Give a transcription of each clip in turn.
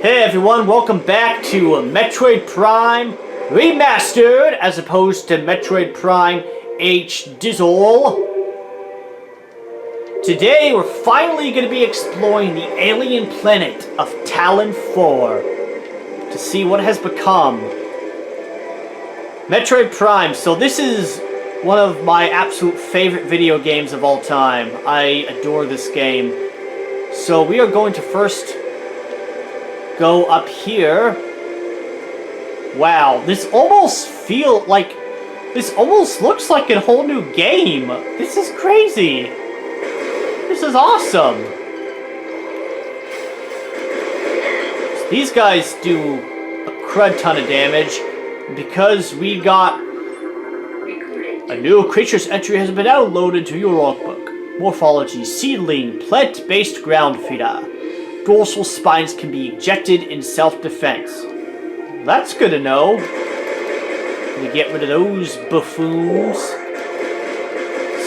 Hey everyone, welcome back to Metroid Prime Remastered as opposed to Metroid Prime H-Dizzle. Today we're finally going to be exploring the alien planet of Tallon IV to see what has become Metroid Prime. So this is one of my absolute favorite video games of all time. I adore this game. So we are going to first go up here. Wow, this almost looks like a whole new game. This is crazy. This is awesome. So these guys do a crud ton of damage because we got a new creature's entry has been downloaded to your logbook. Morphology: seedling, plant-based ground feeder. Dorsal spines can be ejected in self-defense. That's good to know. Gonna get rid of those buffoons.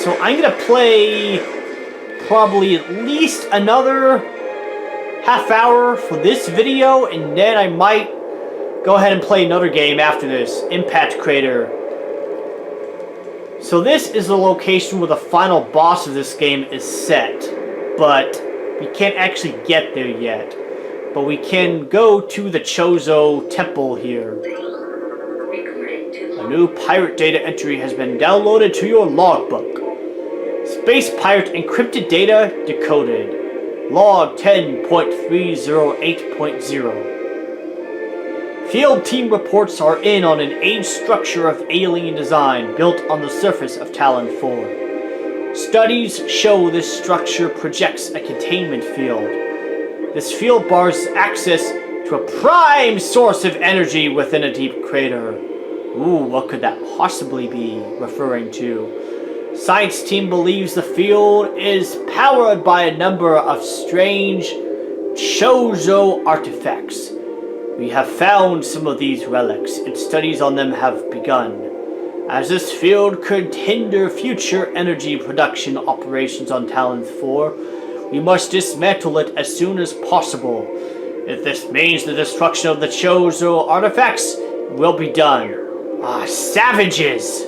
So I'm gonna play probably at least another half hour for this video, and then I might go ahead and play another game after this, Impact Crater. So this is the location where the final boss of this game is set, but we can't actually get there yet. But we can go to the Chozo temple here. A new pirate data entry has been downloaded to your logbook. Space pirate encrypted data decoded. Log 10.308.0. Field team reports are in on an age structure of alien design built on the surface of Tallon IV. Studies show this structure projects a containment field. This field bars access to a prime source of energy within a deep crater. Ooh, what could that possibly be referring to? Science team believes the field is powered by a number of strange Chozo artifacts. We have found some of these relics, and studies on them have begun. As this field could hinder future energy production operations on Tallon IV, we must dismantle it as soon as possible. If this means the destruction of the Chozo artifacts, it will be done. Ah, savages!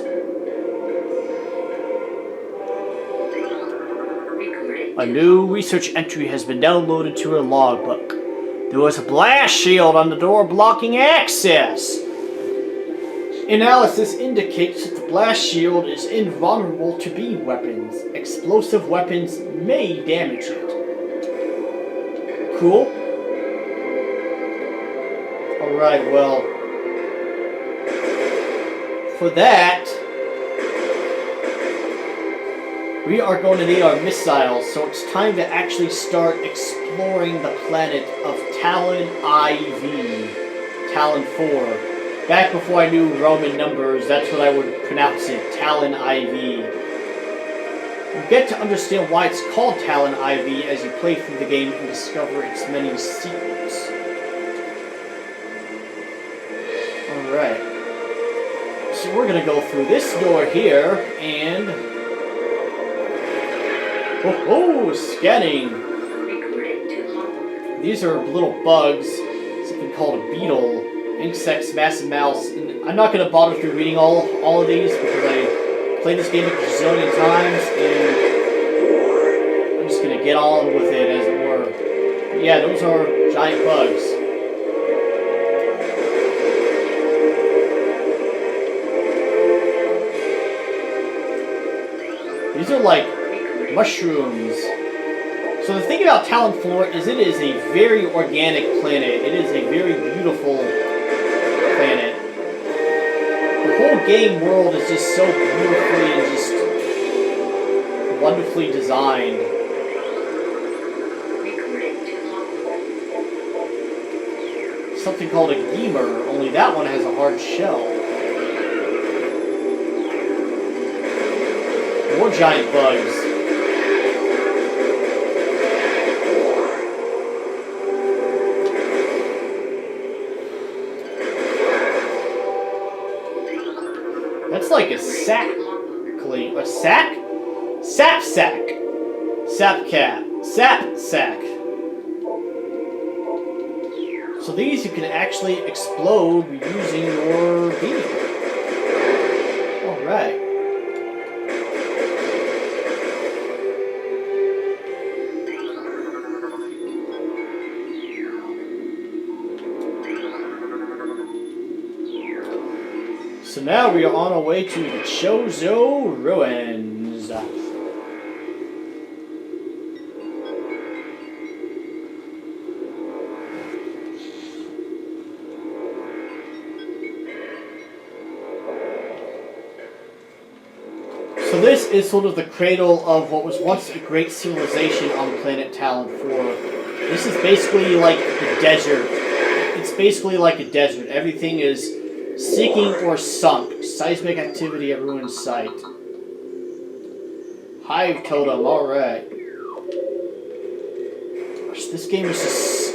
A new research entry has been downloaded to her logbook. There was a blast shield on the door blocking access. Analysis indicates that the blast shield is invulnerable to beam weapons. Explosive weapons may damage it. Cool. Alright, well, for that, we are going to need our missiles, so it's time to actually start exploring the planet of Tallon IV. Tallon IV. Back before I knew Roman numbers, that's what I would pronounce it, Tallon IV. You get to understand why it's called Tallon IV as you play through the game and discover its many secrets. Alright. So we're going to go through this door here, and oh, scanning! These are little bugs, something called a beetle, insects, massive mouse, and I'm not going to bother through reading all of these because I played this game a gazillion times, and I'm just going to get on with it as it were. But yeah, those are giant bugs. These are like mushrooms. So the thing about Tallon IV is it is a very organic planet. It is a very beautiful planet. The whole game world is just so beautifully and just wonderfully designed. Something called a gamer, only that one has a hard shell. More giant bugs. That's like a sack. A sack? Sap sack. Sap cat. Sap sack. So these you can actually explode using your beam. Alright. So now we are on our way to the Chozo Ruins. So this is sort of the cradle of what was once a great civilization on planet Tallon IV. This is basically like the desert. It's basically like a desert. Everything is sinking or sunk. Seismic activity at ruined site. Hive totem, alright. Gosh, this game is just...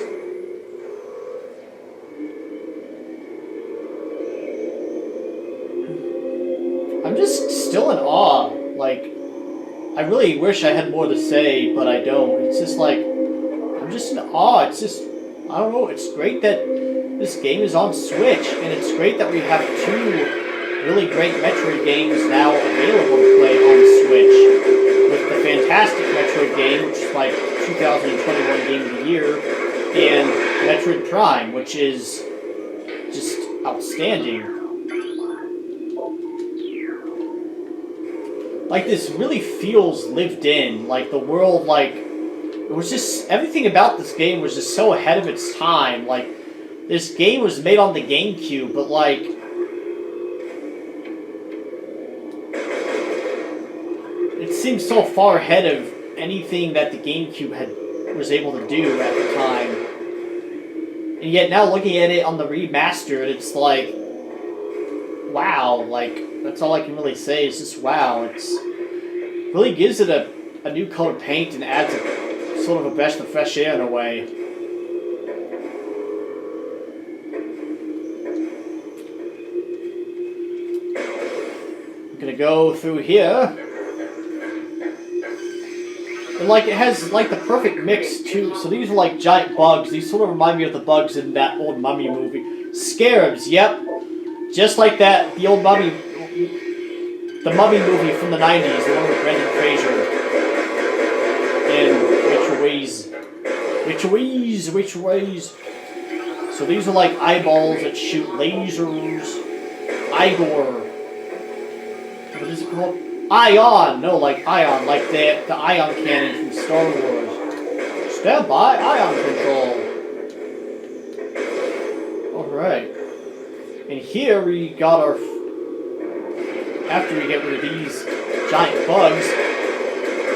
I'm just still in awe. Like, I really wish I had more to say, but I don't. It's just like, I'm just in awe. It's just, I don't know, it's great that this game is on Switch, and it's great that we have two really great Metroid games now available to play on Switch. With the fantastic Metroid game, which is my 2021 Game of the Year, and Metroid Prime, which is just outstanding. Like, this really feels lived in. Like, the world, like, it was just, everything about this game was just so ahead of its time. Like, this game was made on the GameCube, but, like, it seems so far ahead of anything that the GameCube was able to do at the time. And yet, now looking at it on the remastered, it's like, wow, like, that's all I can really say is just wow. It's really gives it a new coat of paint and adds a sort of a breath of fresh air in a way. I'm gonna go through here. And like, it has like the perfect mix too. So these are like giant bugs. These sort of remind me of the bugs in that old Mummy movie. Scarabs, yep. Just like that, the old Mummy, the Mummy movie from the 90s, the one with Brendan Fraser. And which ways. So these are like eyeballs that shoot lasers. Igor. What is it called? Ion! No, like Ion, like the Ion cannon from Star Wars. Stand by, Ion control. Alright. And here we got our... After we get rid of these giant bugs.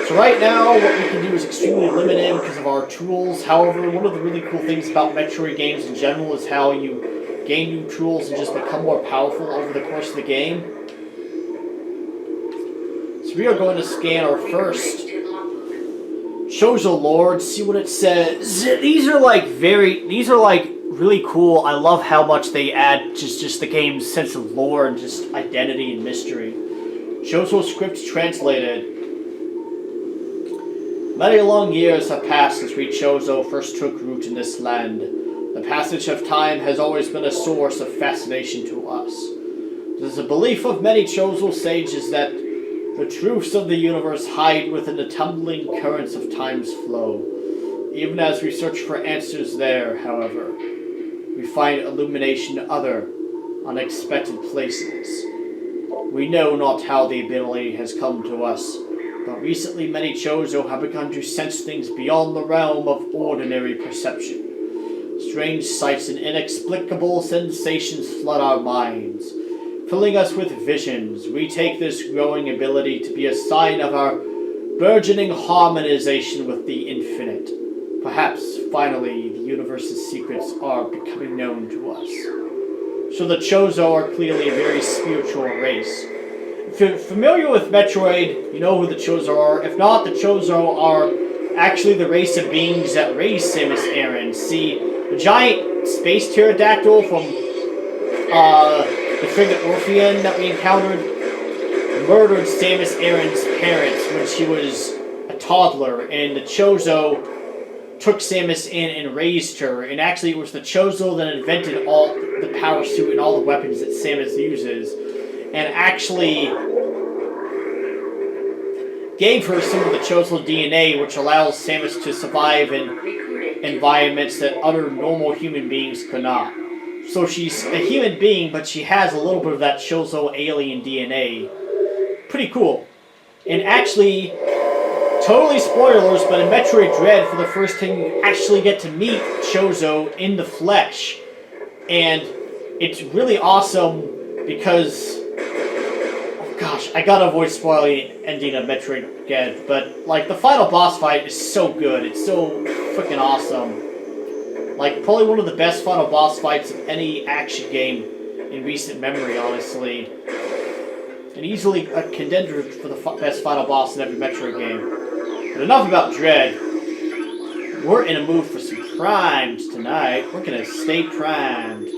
So right now, what we can do is extremely limited because of our tools. However, one of the really cool things about Metroid games in general is how you gain new tools and just become more powerful over the course of the game. So we are going to scan our first Chozo Lord, see what it says. These are like really cool. I love how much they add just the game's sense of lore and just identity and mystery. Chozo script translated. Many long years have passed since we Chozo first took root in this land. The passage of time has always been a source of fascination to us. It is a belief of many Chozo sages that the truths of the universe hide within the tumbling currents of time's flow. Even as we search for answers there, however, we find illumination in other, unexpected places. We know not how the ability has come to us, but recently many Chozo have begun to sense things beyond the realm of ordinary perception. Strange sights and inexplicable sensations flood our minds, filling us with visions. We take this growing ability to be a sign of our burgeoning harmonization with the infinite. Perhaps, finally, the universe's secrets are becoming known to us. So the Chozo are clearly a very spiritual race. If you're familiar with Metroid, you know who the Chozo are. If not, the Chozo are actually the race of beings that raised Samus Aran. See, the giant space pterodactyl from the frigate Orpheon that we encountered murdered Samus Aran's parents when she was a toddler, and the Chozo took Samus in and raised her, and actually it was the Chozo that invented all the power suit and all the weapons that Samus uses, and actually gave her some of the Chozo DNA, which allows Samus to survive in environments that other normal human beings could not. So she's a human being, but she has a little bit of that Chozo alien DNA. Pretty cool. And actually, totally spoilers, but in Metroid Dread, for the first time, you actually get to meet Chozo in the flesh. And it's really awesome because... oh gosh, I gotta avoid spoiling the ending of Metroid Dread, but, like, the final boss fight is so good. It's so freaking awesome. Like, probably one of the best final boss fights of any action game in recent memory, honestly. And easily a contender for the best final boss in every Metroid game. But enough about Dread. We're in a mood for some primes tonight. We're gonna stay primed.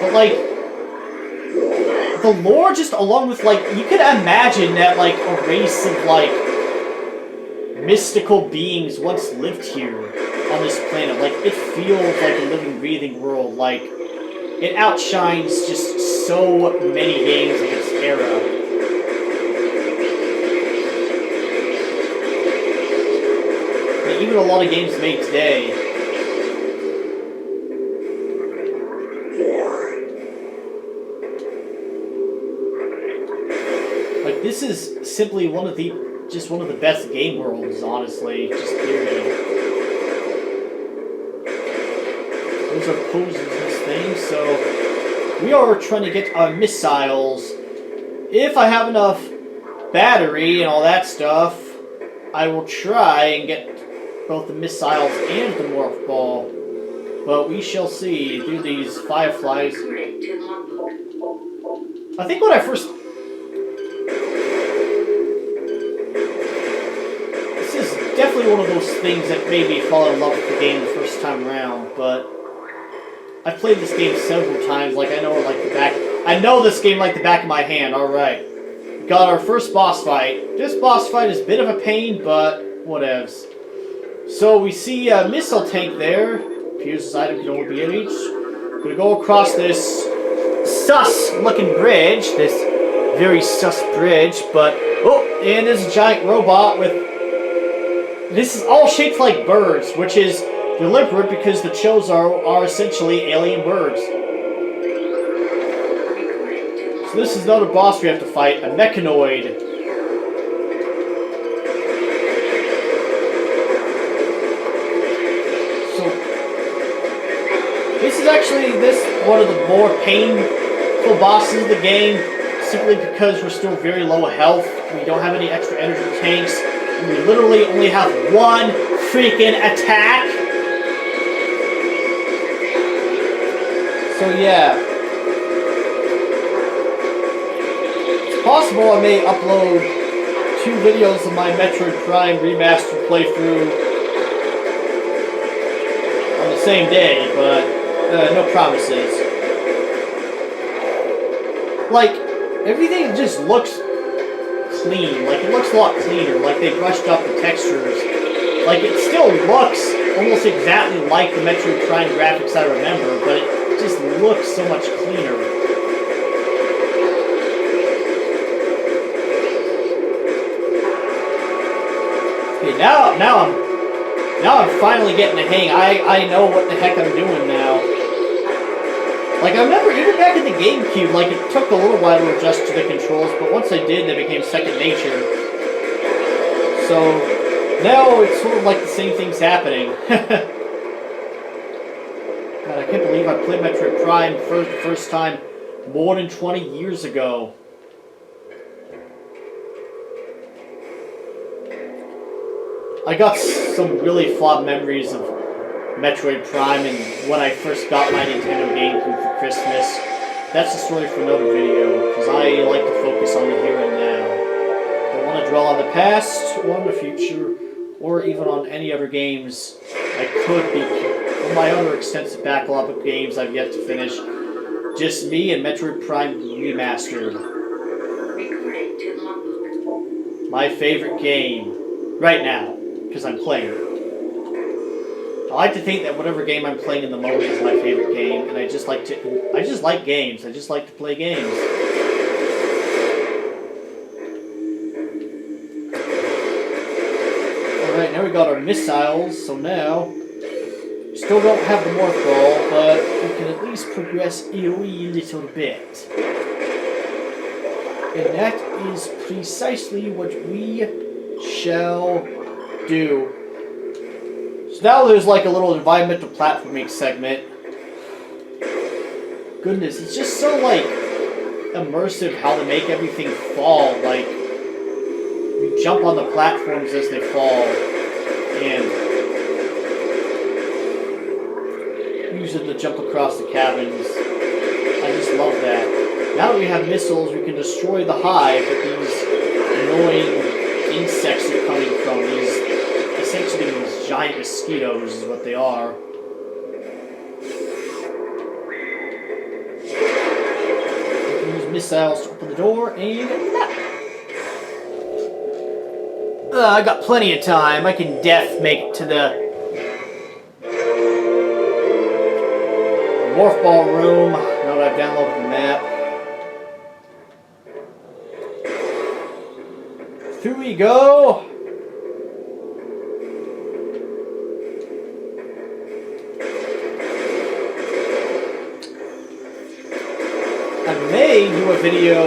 But, like, the lore just along with, like, you could imagine that, like, a race of, like, mystical beings once lived here on this planet. Like, it feels like a living, breathing world. Like, it outshines just so many games of its era. And even a lot of games made today. Like, this is simply one of the best game worlds, honestly. Just period. Those are poses and things, so we are trying to get our missiles. If I have enough battery and all that stuff, I will try and get both the missiles and the morph ball. But we shall see through these fireflies. I think when I first... definitely one of those things that made me fall in love with the game the first time around, but I've played this game several times. Like, I know it like the back. I know this game like the back of my hand. All right, got our first boss fight. This boss fight is a bit of a pain, but whatevs. So we see a missile tank there. Appears this item can only be reached. Gonna go across this sus-looking bridge. This very sus bridge, but oh, and there's a giant robot with. This is all shaped like birds, which is deliberate because the Chozo are essentially alien birds. So this is another boss we have to fight, a mechanoid. So this is actually one of the more painful bosses of the game, simply because we're still very low health. We don't have any extra energy tanks. We literally only have one freaking attack. So yeah. It's possible I may upload 2 videos of my Metroid Prime Remastered playthrough on the same day, but no promises. Like, everything just looks clean. Like, it looks a lot cleaner. Like, they brushed up the textures. Like, it still looks almost exactly like the Metroid Prime graphics I remember, but it just looks so much cleaner. Okay, now I'm finally getting the hang. I know what the heck I'm doing now. Like, I remember even back in the GameCube, like, it took a little while to adjust to the controls, but once I did, they became second nature. So, now it's sort of like the same thing's happening. God, I can't believe I played Metroid Prime for the first time more than 20 years ago. I got some really fond memories of Metroid Prime and when I first got my Nintendo GameCube for Christmas. That's a story for another video, because I like to focus on the here and now. Don't want to dwell on the past, or on the future, or even on any other games I could be, or my other extensive backlog of games I've yet to finish. Just me and Metroid Prime Remastered. My favorite game, right now. because I'm playing it. I like to think that whatever game I'm playing in the moment is my favorite game, and I just like games. I just like to play games. Alright, now we got our missiles, so now still don't have the Morph Ball, but we can at least progress AoE a little bit. And that is precisely what we shall do. So now there's like a little environmental platforming segment. Goodness, it's just so like immersive how to make everything fall. Like, you jump on the platforms as they fall, and use it to jump across the cabins. I just love that. Now that we have missiles, we can destroy the hive that these annoying insects are coming from. These, essentially these giant mosquitoes is what they are. We can use missiles to open the door, and I got plenty of time. I can make it to the Morph Ball room, now that I've downloaded the map. Here we go! I may do a video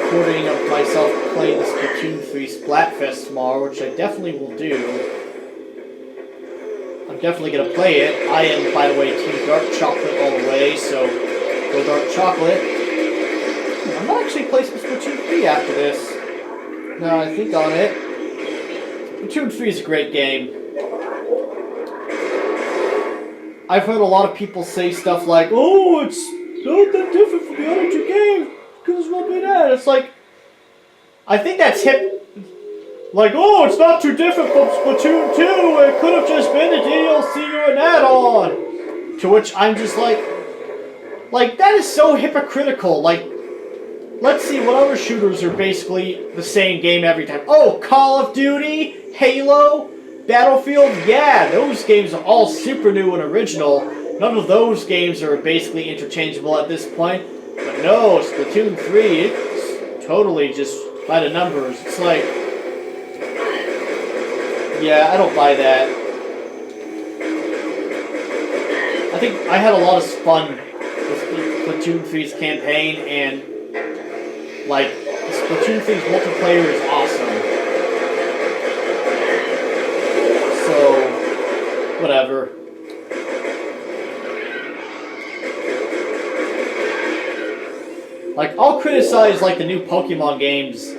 recording of myself playing the Splatoon 3 Splatfest tomorrow, which I definitely will do. I'm definitely going to play it. I am, by the way, Team Dark Chocolate all the way, so go Dark Chocolate. I might actually play some Splatoon 3 after this. Now I think on it. Splatoon 3 is a great game. I've heard a lot of people say stuff like, oh, it's not that different from the other two games, because it's not been that. It's like, I think that's hip. Like, oh, it's not too different from Splatoon 2, it could have just been a DLC or an add-on. To which I'm just like, that is so hypocritical. Like, let's see what other shooters are basically the same game every time. Oh, Call of Duty, Halo, Battlefield, yeah, those games are all super new and original. None of those games are basically interchangeable at this point. But no, Splatoon 3, it's totally just by the numbers. It's like, yeah, I don't buy that. I think I had a lot of fun with Splatoon 3's campaign, and like, Splatoon 3's multiplayer is awesome. So, whatever. Like, I'll criticize, like, the new Pokemon games,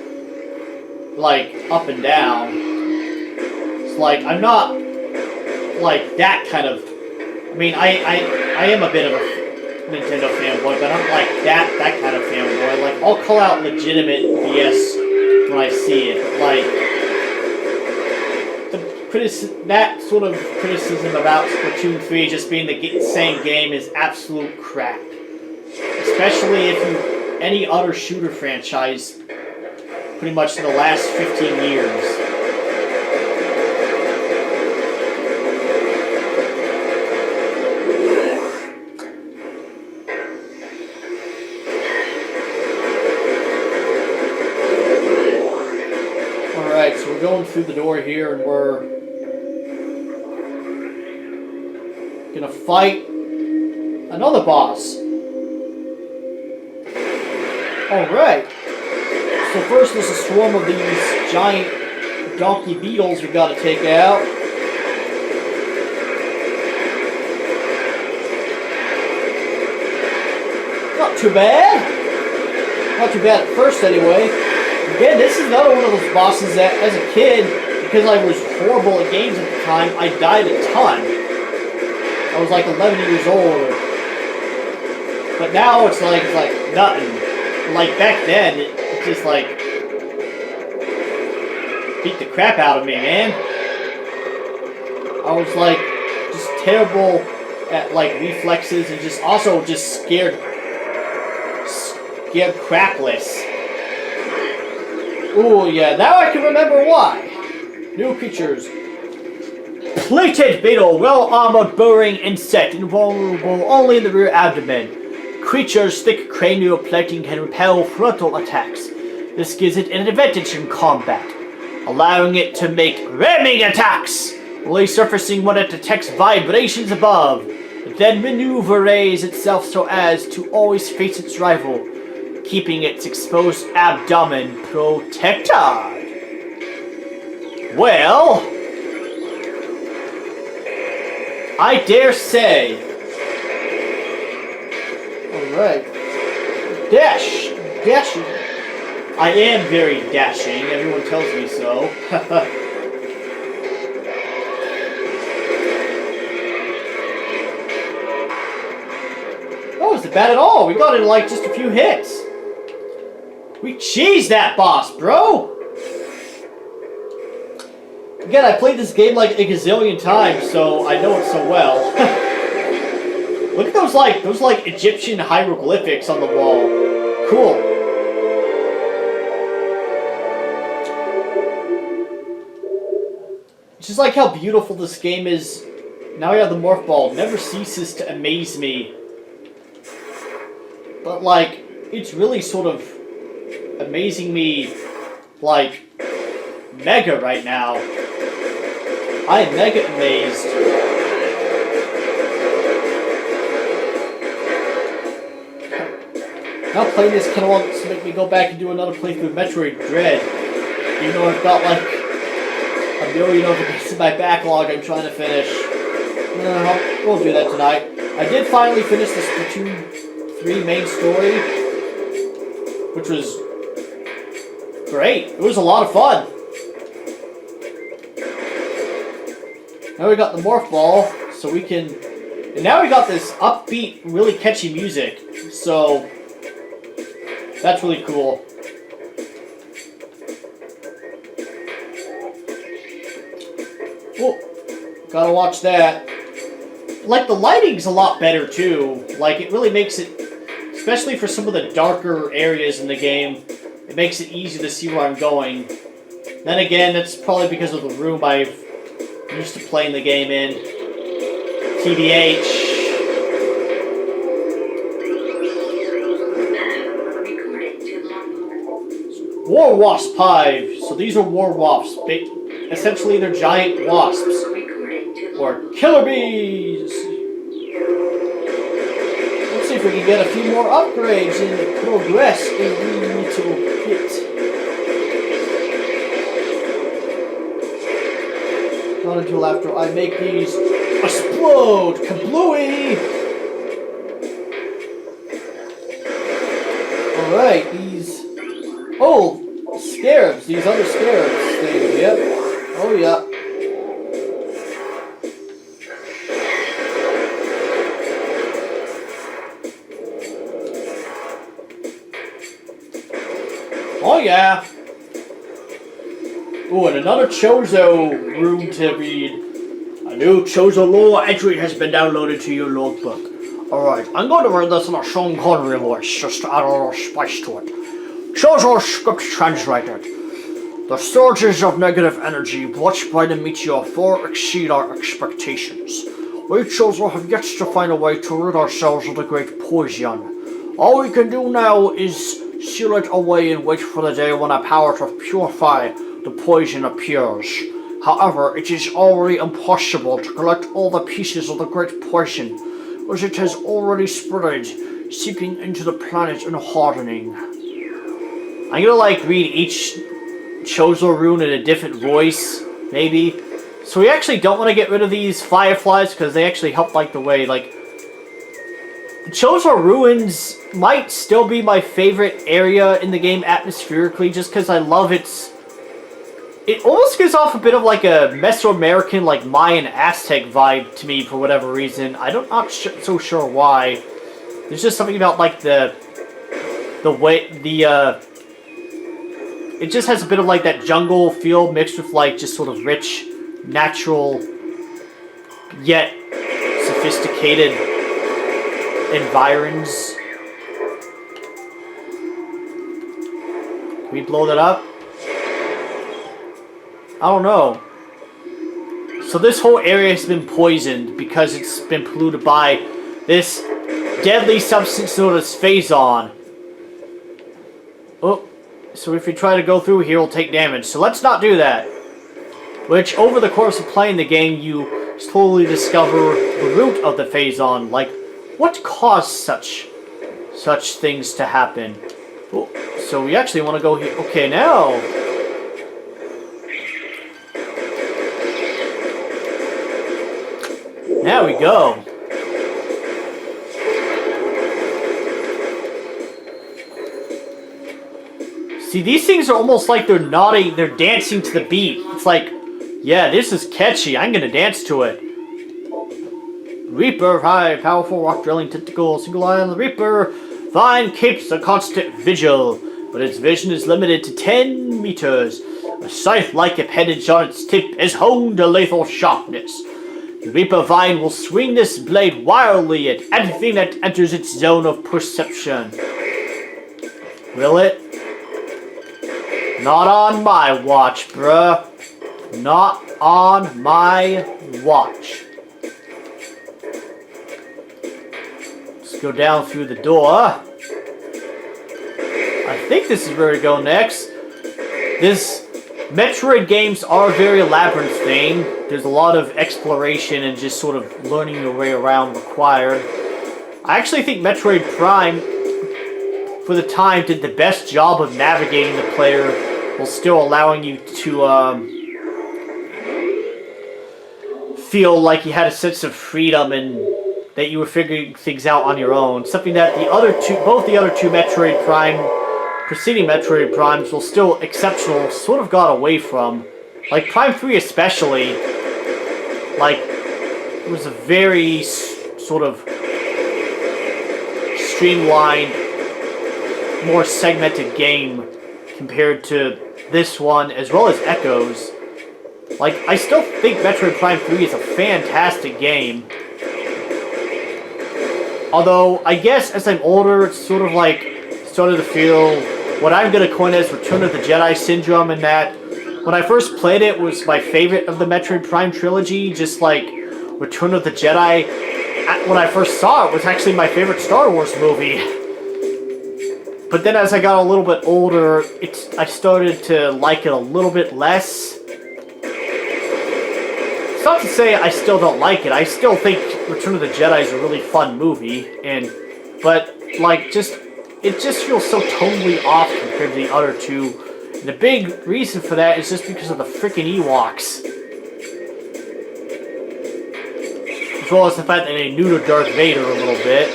like, up and down. It's like, I'm not, like, that kind of... I mean, I am a bit of a Nintendo fanboy, but I'm like that kind of fanboy. Like, I'll call out legitimate BS when I see it. But, like, that sort of criticism about Splatoon 3 just being the same game is absolute crap. Especially if any other shooter franchise pretty much in the last 15 years. Alright, so we're going through the door here and we're gonna fight another boss. Alright, so first there's a swarm of these giant donkey beetles we gotta take out. Not too bad. Not too bad at first anyway. Again, this is another one of those bosses that, as a kid, because I was horrible at games at the time, I died a ton. I was like 11 years old. But now it's like nothing. Like, back then, it just, like, beat the crap out of me, man. I was, like, just terrible at, like, reflexes and just, also just scared crapless. Ooh, yeah, now I can remember why. New creatures. Plated beetle, well-armored burrowing insect, invulnerable only in the rear abdomen. Creature's thick cranial plating can repel frontal attacks. This gives it an advantage in combat, allowing it to make ramming attacks, only surfacing when it detects vibrations above. It then maneuvers itself so as to always face its rival, keeping its exposed abdomen protected. Well, I dare say. Alright. Dashing. I am very dashing, everyone tells me so. That wasn't bad at all. We got it in like just a few hits. We cheesed that boss, bro! Again, I played this game like a gazillion times, so I know it so well. Look at those like Egyptian hieroglyphics on the wall. Cool. Just like how beautiful this game is. Now I have the morph ball. It never ceases to amaze me. But like, it's really sort of amazing me, like, mega right now. I am mega amazed. Now playing this kind of wants to make me go back and do another playthrough of Metroid Dread. Even though I've got like a million other games in my backlog I'm trying to finish. We'll do that tonight. I did finally finish the Splatoon 3 main story, which was great. It was a lot of fun. Now we got the morph ball, so we can... And now we got this upbeat, really catchy music, so... That's really cool. Oh, gotta watch that. Like, the lighting's a lot better, too. Like, it really makes it... Especially for some of the darker areas in the game, it makes it easy to see where I'm going. Then again, that's probably because of the room I've used to playing the game in. TBH. War Wasp Hive. So these are war wasps. Essentially, they're giant wasps. Or killer bees. Let's see if we can get a few more upgrades and progress a little bit. Not until after I make these explode. Kablooey! Alright, these... Oh! Scarabs. These other scarabs things. Yep. Oh, yeah. Oh, yeah. Oh, and another Chozo room to read. A new Chozo lore entry has been downloaded to your logbook. Alright, I'm going to read this in a Sean Connery voice, just to add a little spice to it. Chozo script translated. The surges of negative energy brought by the meteor far exceed our expectations. We Chozo have yet to find a way to rid ourselves of the great poison. All we can do now is seal it away and wait for the day when a power to purify the poison appears. However, it is already impossible to collect all the pieces of the great poison, as it has already spread, seeping into the planet and hardening. I'm gonna like read each Chozo rune in a different voice, maybe. So we actually don't want to get rid of these fireflies because they actually help like the way, like... The Chozo Ruins might still be my favorite area in the game atmospherically, just because I love its... It almost gives off a bit of like a Mesoamerican, like Mayan Aztec vibe to me for whatever reason. I'm not so sure why. There's just something about like the way, it just has a bit of like that jungle feel mixed with like just sort of rich, natural, yet sophisticated environs. Can we blow that up? I don't know. So this whole area has been poisoned because it's been polluted by this deadly substance known as Phazon. Oh, so if you try to go through here, you'll take damage. So let's not do that. Which, over the course of playing the game, you slowly discover the root of the Phazon. Like, what caused such things to happen? Oh, so we actually want to go here. Okay, now. There we go. See, these things are almost like they're nodding, they're dancing to the beat. It's like, yeah, this is catchy, I'm gonna dance to it. Reaper, high, powerful rock drilling tentacle, single eye on the Reaper. Vine keeps a constant vigil, but its vision is limited to 10 meters. A scythe-like appendage on its tip is honed to lethal sharpness. The Reaper Vine will swing this blade wildly at anything that enters its zone of perception. Will it? Not on my watch, bruh. Not on my watch. Let's go down through the door. I think this is where we go next. This Metroid games are very labyrinthine. There's a lot of exploration and just sort of learning your way around required. I actually think Metroid Prime, for the time, did the best job of navigating the player while still allowing you to feel like you had a sense of freedom and that you were figuring things out on your own. Something that both the other two Metroid Prime, preceding Metroid Primes, while still exceptional, sort of got away from. Like Prime 3 especially, like, it was a very sort of streamlined, more segmented game compared to this one, as well as Echoes. Like, I still think Metroid Prime 3 is a fantastic game. Although, I guess as I'm older, it's sort of like, started to feel what I'm going to coin as Return of the Jedi syndrome, in that when I first played it was my favorite of the Metroid Prime trilogy, just like Return of the Jedi. When I first saw it, was actually my favorite Star Wars movie. But then as I got a little bit older, I started to like it a little bit less. It's not to say I still don't like it. I still think Return of the Jedi is a really fun movie, but like it just feels so tonally off compared to the other two. And the big reason for that is just because of the freaking Ewoks. As well as the fact that they neutered Darth Vader a little bit.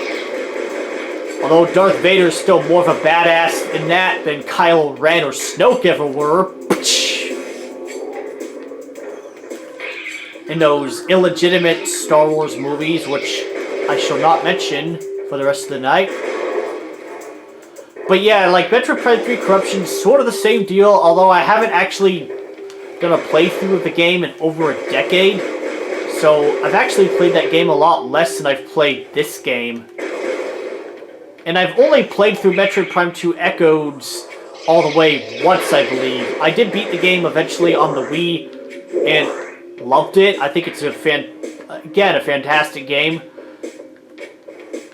Although Darth Vader is still more of a badass in that than Kylo Ren or Snoke ever were. In those illegitimate Star Wars movies, which I shall not mention for the rest of the night. But yeah, like Metroid Prime 3 Corruption's sort of the same deal, although I haven't actually done a playthrough of the game in over a decade. So I've actually played that game a lot less than I've played this game. And I've only played through Metroid Prime 2 Echoes all the way once, I believe. I did beat the game eventually on the Wii and loved it. I think it's a fantastic game.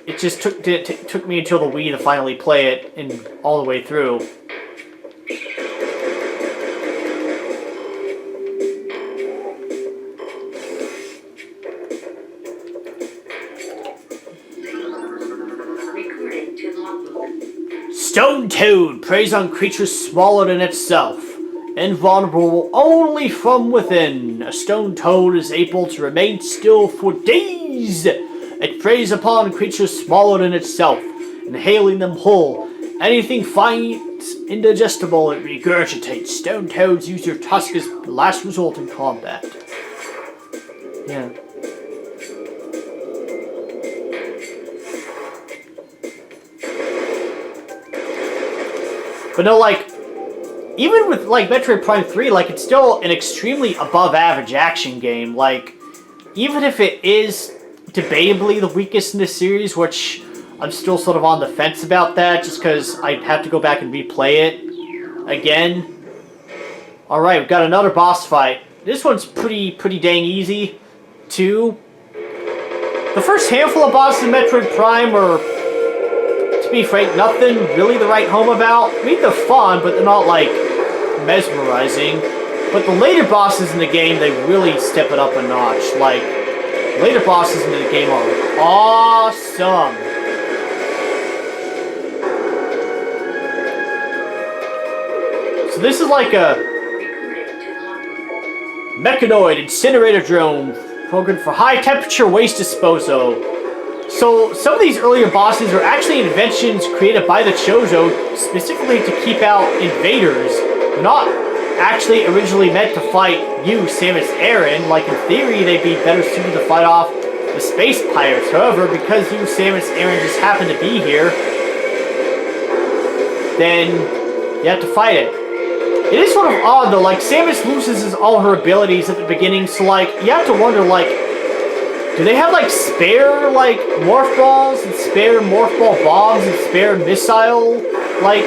It just took me until the Wii to finally play it and all the way through. Stone Toad preys on creatures smaller than itself. Invulnerable only from within. A stone toad is able to remain still for days. It preys upon creatures smaller than itself, inhaling them whole. Anything finds indigestible, it regurgitates. Stone toads use their tusk as last resort in combat. Yeah. But no, like, even with, like, Metroid Prime 3, like, it's still an extremely above-average action game. Like, even if it is debatably the weakest in the series, which I'm still sort of on the fence about that, just because I'd have to go back and replay it again. Alright, we've got another boss fight. This one's pretty dang easy, too. The first handful of bosses in Metroid Prime are, to be frank, nothing really to write home about. I mean, they're fun, but they're not, like, mesmerizing. But the later bosses in the game, they really step it up a notch. Like, later bosses in the game are awesome. So this is like a mechanoid incinerator drone programmed for high temperature waste disposal. So some of these earlier bosses are actually inventions created by the Chozo specifically to keep out invaders. They're not actually originally meant to fight you, Samus Aran. Like in theory, they'd be better suited to fight off the space pirates. However, because you, Samus Aran, just happen to be here, then you have to fight it. It is sort of odd though, like Samus loses all her abilities at the beginning, so like, you have to wonder like, do they have like spare like morph balls and spare morph ball bombs and spare missile like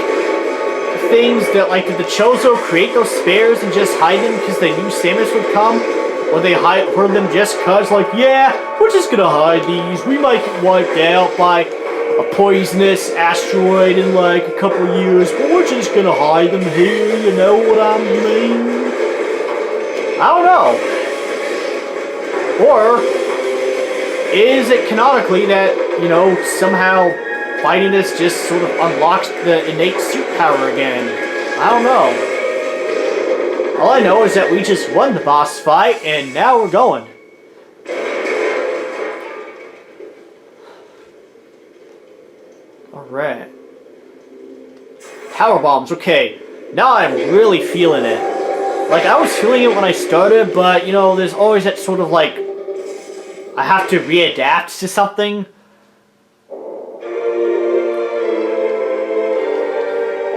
things that like, did the Chozo create those spares and just hide them because they knew Samus would come? Or they hide them just cause like, yeah, we're just gonna hide these, we might get wiped out by a poisonous asteroid in like a couple years, but we're just gonna hide them here, you know what I mean? I don't know. Or is it canonically that, you know, somehow fighting this just sort of unlocks the innate suit power again? I don't know. All I know is that we just won the boss fight and now we're going. Alright. Power bombs, okay. Now I'm really feeling it. Like, I was feeling it when I started, but, you know, there's always that sort of, like, I have to readapt to something.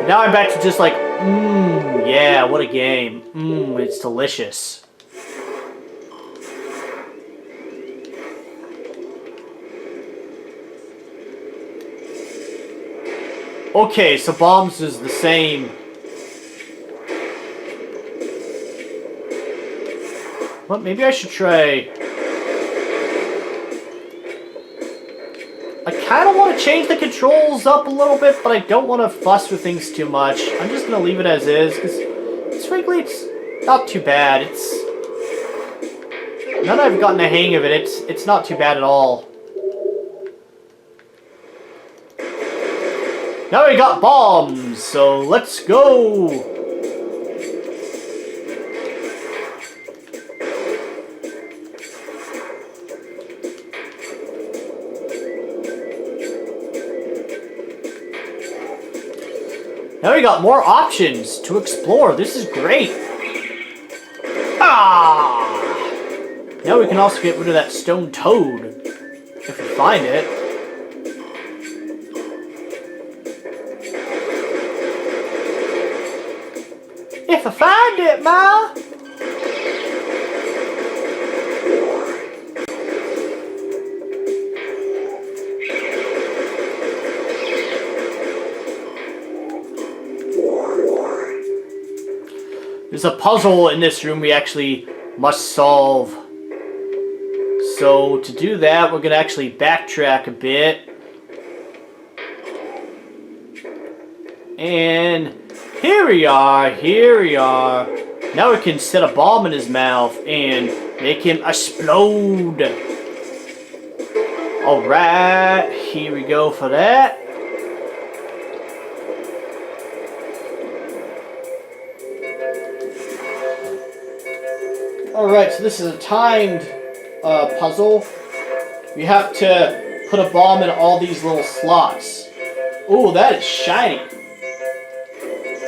But now I'm back to just like, yeah, what a game. It's delicious. Okay, so bombs is the same. Well, maybe I should try. I kind of want to change the controls up a little bit, but I don't want to fuss with things too much. I'm just going to leave it as is, because frankly, it's not too bad. Now that I've gotten the hang of it, it's not too bad at all. Now we got bombs, so let's go! Now we got more options to explore. This is great. Ah! Now we can also get rid of that stone toad, if we find it. If I find it, Ma! There's a puzzle in this room we actually must solve. So to do that, we're going to actually backtrack a bit. And here we are, here we are. Now we can set a bomb in his mouth and make him explode. Alright, here we go for that. Alright, so this is a timed puzzle. You have to put a bomb in all these little slots. Ooh, that is shiny.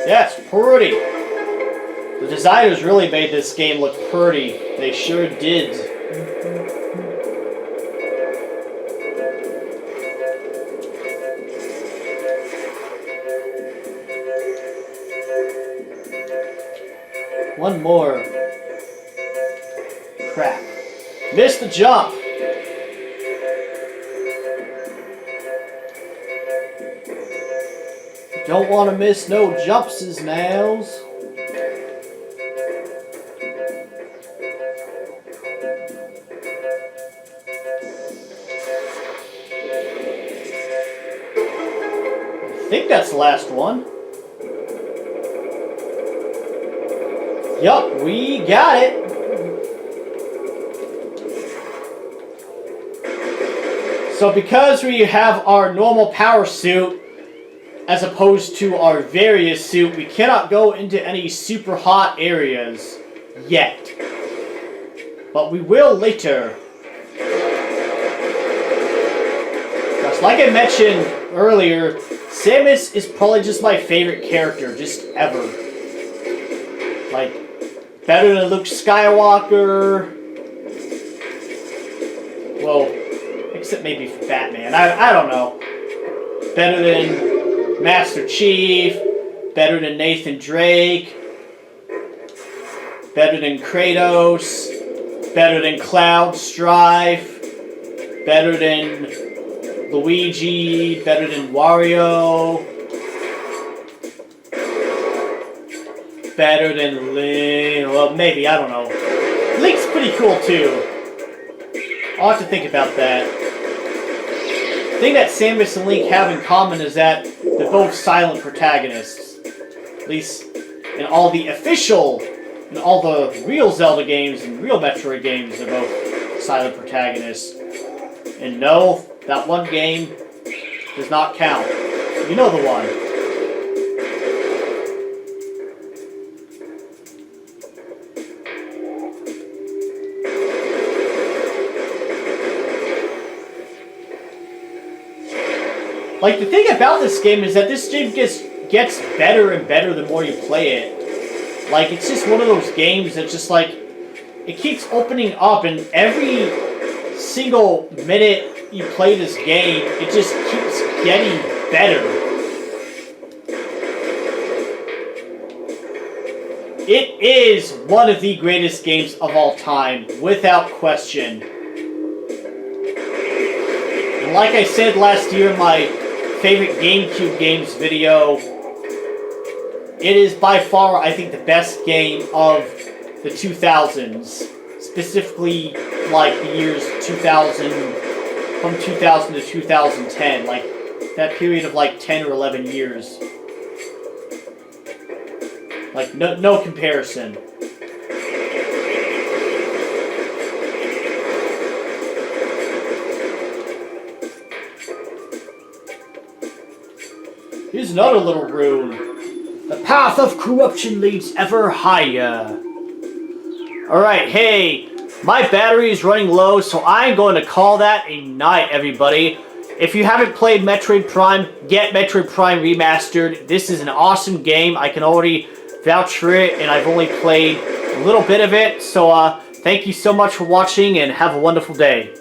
That's pretty. The designers really made this game look pretty. They sure did. One more. Crap. Missed the jump. Don't want to miss no jumps, nows. think that's the last one. Yup, we got it. So because we have our normal power suit, as opposed to our various suit, we cannot go into any super hot areas yet. But we will later. Because like I mentioned earlier, Samus is probably just my favorite character, just ever. Like, better than Luke Skywalker. Well, except maybe for Batman. I don't know. Better than Master Chief. Better than Nathan Drake. Better than Kratos. Better than Cloud Strife. Better than Luigi. Better than Wario. Better than Link. Well, maybe, I don't know. Link's pretty cool too. I'll have to think about that. The thing that Samus and Link have in common is that they're both silent protagonists. At least in all the official, in all the real Zelda games and real Metroid games, they're both silent protagonists. And no, that one game does not count. You know the one. Like, the thing about this game is that this game gets better and better the more you play it. Like, it's just one of those games that just, like, it keeps opening up, and every single minute you play this game, it just keeps getting better. It is one of the greatest games of all time, without question. And like I said last year in my favorite GameCube games video, it is by far, I think, the best game of the 2000s. Specifically, like, the years 2000, from 2000 to 2010. Like, that period of, like, 10 or 11 years. Like, no comparison. Here's another little rune. The path of corruption leads ever higher. Alright, hey, my battery is running low, so I'm going to call that a night, everybody. If you haven't played Metroid Prime, get Metroid Prime Remastered. This is an awesome game. I can already vouch for it, and I've only played a little bit of it. So, thank you so much for watching, and have a wonderful day.